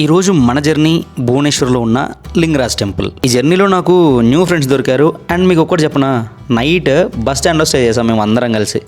ఈరోజు మన జర్నీ భువనేశ్వర్లో ఉన్న లింగరాజ్ టెంపుల్. ఈ జర్నీలో నాకు న్యూ ఫ్రెండ్స్ దొరికారు. అండ్ మీకు ఒక్కటి చెప్పనా, నైట్ బస్ స్టాండ్లో స్టే చేసాం మేము అందరం కలిసి.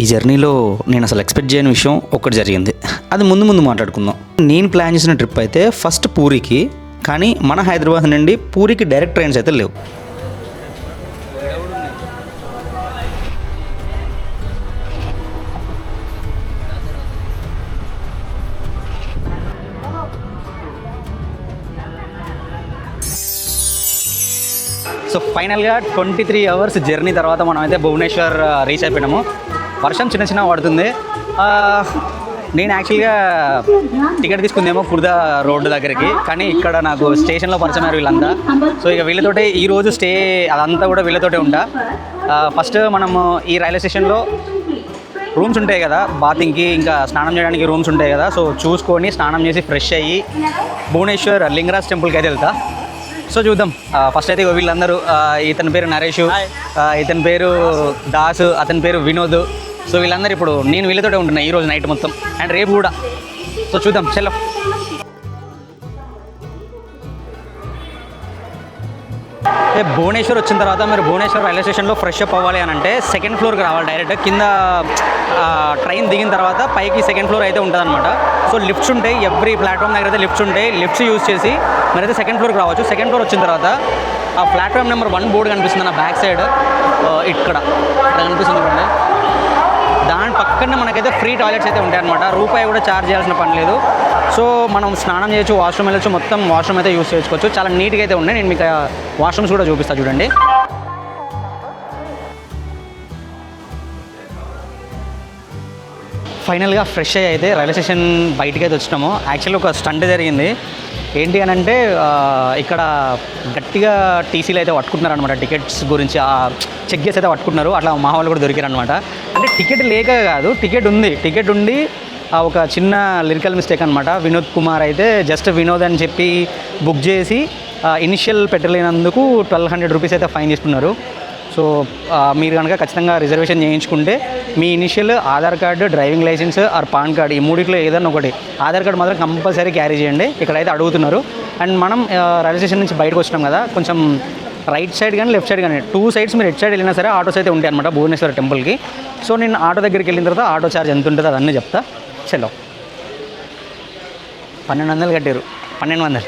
ఈ జర్నీలో నేను అసలు ఎక్స్పెక్ట్ చేయని విషయం ఒక్కటి జరిగింది. అది ముందు మాట్లాడుకుందాం. నేను ప్లాన్ చేసిన ట్రిప్ అయితే ఫస్ట్ పూరికి, కానీ మన హైదరాబాద్ నుండి పూరికి డైరెక్ట్ ట్రైన్స్ అయితే లేవు. సో ఫైనల్గా 23 అవర్స్ జర్నీ తర్వాత మనం అయితే భువనేశ్వర్ రీచ్ అయిపోయినాము. వర్షం చిన్న పడుతుంది. నేను యాక్చువల్గా టికెట్ తీసుకుందేమో కుర్దా రోడ్డు దగ్గరికి, కానీ ఇక్కడ నాకు స్టేషన్లో పరిచయం అయ్యారు వీళ్ళంతా. సో ఇక వీళ్ళతోటే ఈరోజు స్టే అదంతా కూడా వీళ్ళతోటే ఉంటా. ఫస్ట్ మనము ఈ రైల్వే స్టేషన్లో రూమ్స్ ఉంటాయి కదా, బాతింగ్కి ఇంకా స్నానం చేయడానికి రూమ్స్ ఉంటాయి కదా. సో చూసుకొని స్నానం చేసి ఫ్రెష్ అయ్యి భువనేశ్వర్ లింగరాజ్ టెంపుల్కి అయితే వెళ్తా. సో చూద్దాం. ఫస్ట్ అయితే వీళ్ళందరూ, ఇతని పేరు నరేష్, ఇతని పేరు దాసు, అతని పేరు వినోద్. సో వీళ్ళందరూ ఇప్పుడు నేను వీళ్ళతోటే ఉంటున్నా ఈరోజు నైట్ మొత్తం, అండ్ రేపు కూడా. సో చూద్దాం, చలో. భువనేశ్వర్ వచ్చిన తర్వాత మీరు భువనేశ్వర్ రైల్వే స్టేషన్లో ఫ్రెష్ అప్ అవ్వాలి అని అంటే సెకండ్ ఫ్లోర్కి రావాలి డైరెక్ట్. కింద ట్రైన్ దిగిన తర్వాత పైకి సెకండ్ ఫ్లోర్ అయితే ఉంటుంది అనమాట. సో లిఫ్ట్స్ ఉంటాయి, ఎవ్రీ ప్లాట్ఫామ్ దగ్గర అయితే లిఫ్ట్స్ ఉంటాయి. లిఫ్ట్స్ యూజ్ చేసి మీరైతే సెకండ్ ఫ్లోర్కి రావచ్చు. సెకండ్ ఫ్లోర్ వచ్చిన తర్వాత ఆ ప్లాట్ఫామ్ నెంబర్ 1 బోర్డు కనిపిస్తుంది నా బ్యాక్ సైడ్, ఇక్కడ కనిపిస్తుంది చూడండి. దాని పక్కనే మనకైతే ఫ్రీ టాయిలెట్స్ అయితే ఉంటాయి అనమాట. రూపాయి కూడా ఛార్జ్ చేయాల్సిన పని లేదు. సో మనం స్నానం చేయొచ్చు, వాష్రూమ్ వెళ్ళొచ్చు, మొత్తం వాష్రూమ్ అయితే యూస్ చేసుకోవచ్చు. చాలా నీట్గా అయితే ఉన్నాయి. నేను మీకు వాష్రూమ్స్ కూడా చూపిస్తాను చూడండి. ఫైనల్గా ఫ్రెష్ అయ్యి అయితే రైల్వే స్టేషన్ బయటికి అయితే వచ్చినాము. యాక్చువల్లీ ఒక స్టంట్ జరిగింది. ఏంటి అని అంటే ఇక్కడ గట్టిగా టీసీలు అయితే పట్టుకుంటున్నారు అనమాట. టికెట్స్ గురించి చెక్ చేసి అయితే పట్టుకుంటున్నారు. అట్లా మా వాళ్ళు కూడా దొరికారు అనమాట. అంటే టికెట్ లేక కాదు, టికెట్ ఉండి ఒక చిన్న లిరికల్ మిస్టేక్ అనమాట. వినోద్ కుమార్ అయితే జస్ట్ వినోద్ అని చెప్పి బుక్ చేసి ఇనిషియల్ పెట్టలేనందుకు 1200 రూపీస్ అయితే ఫైన్ తీసుకున్నారు. సో మీరు కనుక ఖచ్చితంగా రిజర్వేషన్ చేయించుకుంటే మీ initial Aadhaar card, driving licence or PAN card, ఈ మూడిట్లో ఏదైనా ఒకటి. ఆధార్ కార్డు మాత్రం కంపల్సరీ క్యారీ చేయండి. ఇక్కడైతే అడుగుతున్నారు. అండ్ మనం రైల్వే స్టేషన్ నుంచి బయటకు వచ్చినాం కదా, కొంచెం రైట్ సైడ్ కానీ లెఫ్ట్ సైడ్ కానీ 2 సైడ్స్ మీరు ఎట్ సైడ్ వెళ్ళినా సరే ఆటోస్ అయితే ఉంటాయి అనమాట భువనేశ్వర్ టెంపుల్కి. సో నేను ఆటో దగ్గరికి వెళ్ళిన తర్వాత ఆటో ఛార్జ్ ఎంత ఉంటుందో అదన్నీ చెప్తా. చలో. 1200 కట్టారు. 1200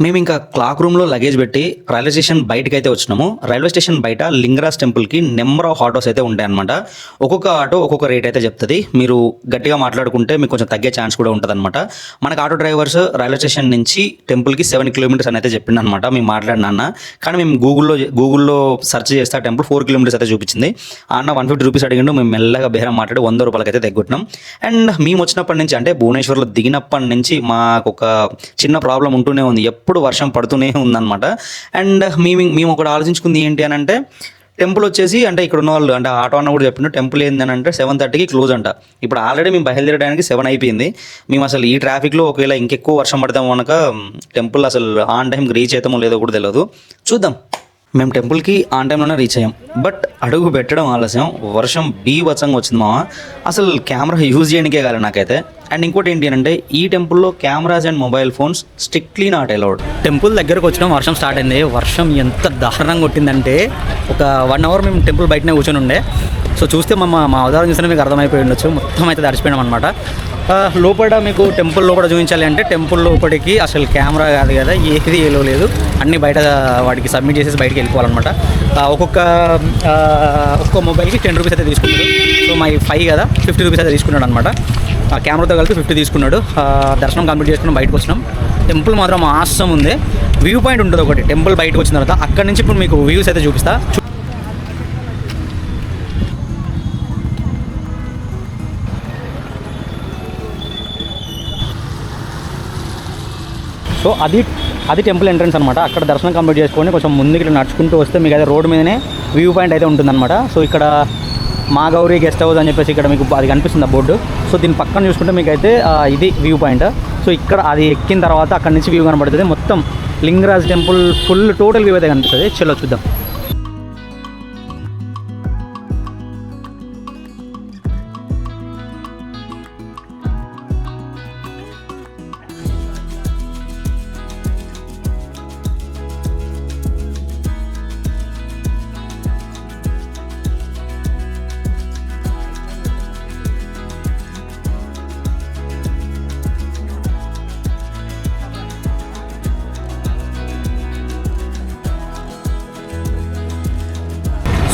మేము ఇంకా క్లాక్ రూమ్లో లగేజ్ పెట్టి రైల్వే స్టేషన్ బయటకు అయితే వచ్చినాము. రైల్వే స్టేషన్ బయట లింగరాజ్ టెంపుల్కి నెంబర్ ఆఫ్ ఆటోస్ అయితే ఉంటాయన్నమాట. ఒక్కొక్క ఆటో ఒక్కొక్క రేట్ అయితే చెప్తుంది. మీరు గట్టిగా మాట్లాడుకుంటే మీకు కొంచెం తగ్గే ఛాన్స్ కూడా ఉంటుంది అనమాట. మనకు ఆటో డ్రైవర్స్ రైల్వే స్టేషన్ నుంచి టెంపుల్కి 7 కిలోమీటర్స్ అని అయితే చెప్పింది అనమాట. మేము మాట్లాడినా, కానీ మేము గూగుల్లో సెర్చ్ చేస్తే ఆ టెంపుల్ 4 కిలోమీటర్స్ అయితే చూపించింది. అన్న 150 రూపీస్ అడిగిండు. మేము మెల్లగా బేరం మాట్లాడి 100 రూపాయలకి అయితే తగ్గుతున్నాం. అండ్ మేము వచ్చినప్పటి నుంచి, అంటే భువనేశ్వర్లో దిగినప్పటి నుంచి మాకు ఒక చిన్న ప్రాబ్లం ఉంటూనే ఉంది. ఎప్పుడు వర్షం పడుతూనే ఉందన్నమాట. అండ్ మేము ఒకటి ఆలోచించుకుంది ఏంటి అని అంటే, టెంపుల్ వచ్చేసి, అంటే ఇక్కడ ఉన్న వాళ్ళు, అంటే ఆటో అన్న కూడా చెప్పిండు, టెంపుల్ ఏంటని అంటే 7:30కి క్లోజ్ అంట. ఇప్పుడు ఆల్రెడీ మేము బయలుదేరడానికి 7 అయిపోయింది. మేము అసలు ఈ ట్రాఫిక్లో ఒకవేళ ఇంకెక్కువ వర్షం పడతాము కనుక టెంపుల్ అసలు ఆన్ టైంకి రీచ్ అవుతామో లేదో కూడా తెలియదు. చూద్దాం. మేము టెంపుల్కి ఆన్ టైంలోనే రీచ్ అయ్యాం. బట్ అడుగు పెట్టడం ఆలస్యం. వర్షం బీభత్సంగా వచ్చింది మామ. అసలు కెమెరా యూజ్ చేయడానికే కాదు నాకైతే. అండ్ ఇంకోటి ఏంటి అంటే, ఈ టెంపుల్లో cameras and mobile phones strictly not allowed. Temple దగ్గరకు వచ్చినాం, వర్షం స్టార్ట్ అయింది. వర్షం ఎంత దారుణంగా కొట్టిందంటే ఒక 1 అవర్ మేము టెంపుల్ బయటనే కూర్చొని ఉండే. సో చూస్తే మా అవతారం చూస్తే మీకు అర్థమైపోయి ఉండొచ్చు. మొత్తం అయితే తడిచిపోయినాం అనమాట. లోపల మీకు టెంపుల్ లోపల చూపించాలి అంటే, టెంపుల్ లోపలికి అసలు కెమెరా కాదు కదా, ఏది ఏలో లేదు. అన్నీ బయట వాటికి సబ్మిట్ చేసేసి బయటకి వెళ్ళిపోవాలన్నమాట. ఒక్కొక్క మొబైల్కి 10 రూపీస్ అయితే తీసుకున్నాడు. సో మా 5 కదా, 50 రూపీస్ అయితే తీసుకున్నాడు అనమాట. ఆ కెమెరాతో కలిపి 50 తీసుకున్నాడు. దర్శనం కంప్లీట్ చేసుకుని బయటకు వచ్చినాం. టెంపుల్ మాత్రం ఆసమ్ ఉంది. వ్యూ పాయింట్ ఉంటుంది ఒకటి టెంపుల్ బయటకు వచ్చిన తర్వాత. అక్కడి నుంచి ఇప్పుడు మీకు వ్యూస్ అయితే చూపిస్తా. సో అది టెంపుల్ ఎంట్రన్స్ అనమాట. అక్కడ దర్శనం కంప్లీట్ చేసుకొని కొంచెం ముందుకు నడుచుకుంటూ వస్తే మీకు అయితే రోడ్ మీదనే వ్యూ పాయింట్ అయితే ఉంటుందన్నమాట. సో ఇక్కడ మా గౌరీ గెస్ట్ హౌస్ అని చెప్పేసి ఇక్కడ మీకు అది కనిపిస్తుంది ఆ బోర్డు. సో దీని పక్కన చూసుకుంటే మీకు అయితే ఇది వ్యూ పాయింట్. సో ఇక్కడ అది ఎక్కిన తర్వాత అక్కడ నుంచి వ్యూ కనబడుతుంది. మొత్తం Lingaraj temple full total view అయితే కనిపిస్తుంది. చలో చూద్దాం.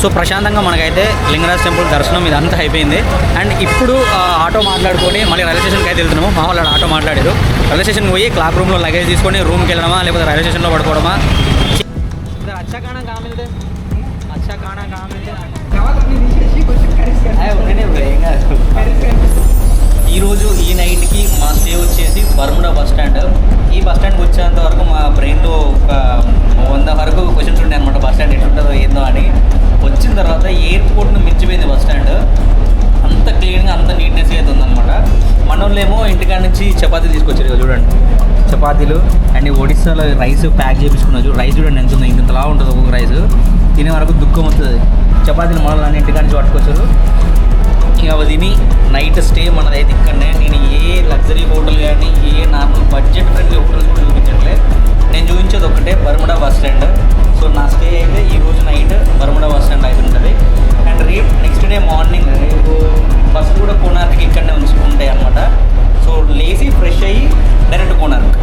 సో ప్రశాంతంగా మనకైతే లింగరాజ్ టెంపుల్ దర్శనం ఇదంతా అయిపోయింది. అండ్ ఇప్పుడు ఆటో మాట్లాడుకొని మళ్ళీ రైల్వే స్టేషన్కి అయితే వెళ్తున్నాము. మా వాళ్ళు ఆటో మాట్లాడారు. రైల్వే స్టేషన్కి పోయి క్లాక్ రూమ్లో లగేజ్ తీసుకొని రూమ్కి వెళ్ళడమా లేకపోతే రైల్వే స్టేషన్లో పడుకోవడమా. ఈరోజు ఈ నైట్కి మా స్టే వచ్చేసి బర్ముడా బస్ స్టాండ్. ఈ బస్ స్టాండ్కి వచ్చేంత వరకు మా బ్రెయిన్లో ఒక 100 వరకు క్వశ్చన్స్ ఉండే అనమాట. బస్ స్టాండ్ ఎట్లుంటుందో ఏందో అని. వచ్చిన తర్వాత ఎయిర్పోర్ట్ను మించిపోయింది బస్ స్టాండ్. అంత క్లీన్గా అంత నీట్నెస్ అయితే ఉందన్నమాట. మనోళ్ళేమో ఇంటికాడ నుంచి చపాతీలు తీసుకొచ్చారు చూడండి. చపాతీలు అండ్ ఒడిస్సాలో రైస్ ప్యాక్ చేయించుకున్నారు. రైస్ చూడండి ఎంత ఉందో, ఇంతలా ఉంటుంది ఒక్కొక్క రైస్. తినే వరకు దుఃఖం వస్తుంది. చపాతీలు మనల్ని ఇంటికాడ నుంచి పట్టుకొచ్చారు. ఇక తిని నైట్ స్టే మనదైతే ఇక్కడనే. నేను ఏ లగ్జరీ హోటల్ కానీ ఏ నార్మల్ బడ్జెట్ ఫ్రెండ్లీ హోటల్స్ కూడా చూపించట్లే. నేను చూపించేది ఒకటే బర్ముడా బస్ స్టాండ్. సో నా స్టే అయితే ఈరోజు నైట్ బర్ముడా బస్ స్టాండ్ అయితే ఉంటుంది. అండ్ రేపు నెక్స్ట్ డే మార్నింగ్ రేపు బస్సులు కూడా కోనార్క్కి ఇక్కడనే ఉంటాయి అన్నమాట. సో లేచి ఫ్రెష్ అయ్యి డైరెక్ట్ కోనార్క్.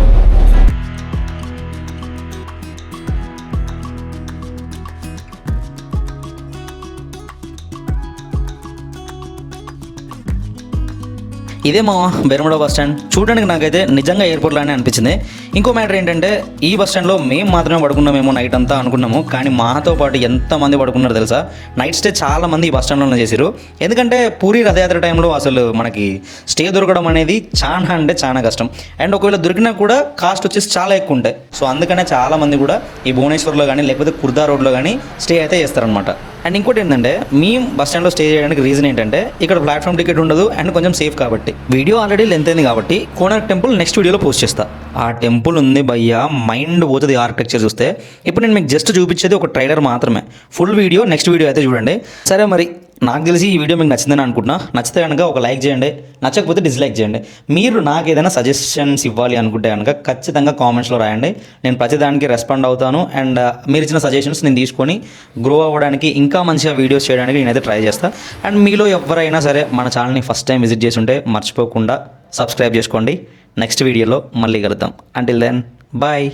ఇదే మా బెర్ముడా బస్ స్టాండ్. చూడడానికి నాకైతే నిజంగా ఎయిర్పోర్ట్ లానే అనిపించింది. ఇంకో మ్యాటర్ ఏంటంటే ఈ బస్ స్టాండ్లో మేము మాత్రమే పడుకున్నామేమో నైట్ అంతా అనుకున్నాము. కానీ మాతో పాటు ఎంతమంది పడుకున్నారు తెలుసా? నైట్ స్టే చాలా మంది ఈ బస్ స్టాండ్లోనే చేశారు. ఎందుకంటే పూరి రథయాత్ర టైంలో అసలు మనకి స్టే దొరకడం అనేది చాలా అంటే చాలా కష్టం. అండ్ ఒకవేళ దొరికినా కూడా కాస్ట్ వచ్చేసి చాలా ఎక్కువ ఉంటాయి. సో అందుకనే చాలా మంది కూడా ఈ భువనేశ్వర్లో కానీ లేకపోతే కుర్దా రోడ్లో కానీ స్టే అయితే చేస్తారనమాట. అండ్ ఇంకోటి ఏంటంటే మేము బస్ స్టాండ్లో స్టే చేయడానికి రీజన్ ఏంటంటే ఇక్కడ ప్లాట్ఫామ్ టికెట్ ఉండదు అండ్ కొంచెం సేఫ్ కాబట్టి. వీడియో ఆల్రెడీ లెంత్ అయింది కాబట్టి కోనార్క్ టెంపుల్ నెక్స్ట్ వీడియోలో పోస్ట్ చేస్తా. ఆ టెంపుల్ ఉంది భయ్యా, మైండ్ పోతుంది ఆర్కిటెక్చర్ చూస్తే. ఇప్పుడు నేను మీకు జస్ట్ చూపించేది ఒక ట్రైలర్ మాత్రమే. ఫుల్ వీడియో నెక్స్ట్ వీడియో అయితే చూడండి. సరే మరి నాకు తెలిసి ఈ వీడియో మీకు నచ్చిందని అనుకుంటున్నా. నచ్చితే కనుక ఒక లైక్ చేయండి, నచ్చకపోతే డిస్లైక్ చేయండి. మీరు నాకు ఏదైనా సజెషన్స్ ఇవ్వాలి అనుకుంటే కనుక ఖచ్చితంగా కామెంట్స్లో రాయండి. నేను ప్రతిదానికి రెస్పాండ్ అవుతాను. అండ్ మీరు ఇచ్చిన సజెషన్స్ నేను తీసుకొని గ్రో అవ్వడానికి ఇంకా మంచిగా వీడియోస్ చేయడానికి నేనైతే ట్రై చేస్తాను. అండ్ మీలో ఎవరైనా సరే మన ఛానల్ని ఫస్ట్ టైం విజిట్ చేసి ఉంటే మర్చిపోకుండా సబ్స్క్రైబ్ చేసుకోండి. నెక్స్ట్ వీడియోలో మళ్ళీ కలుద్దాం. Until then bye.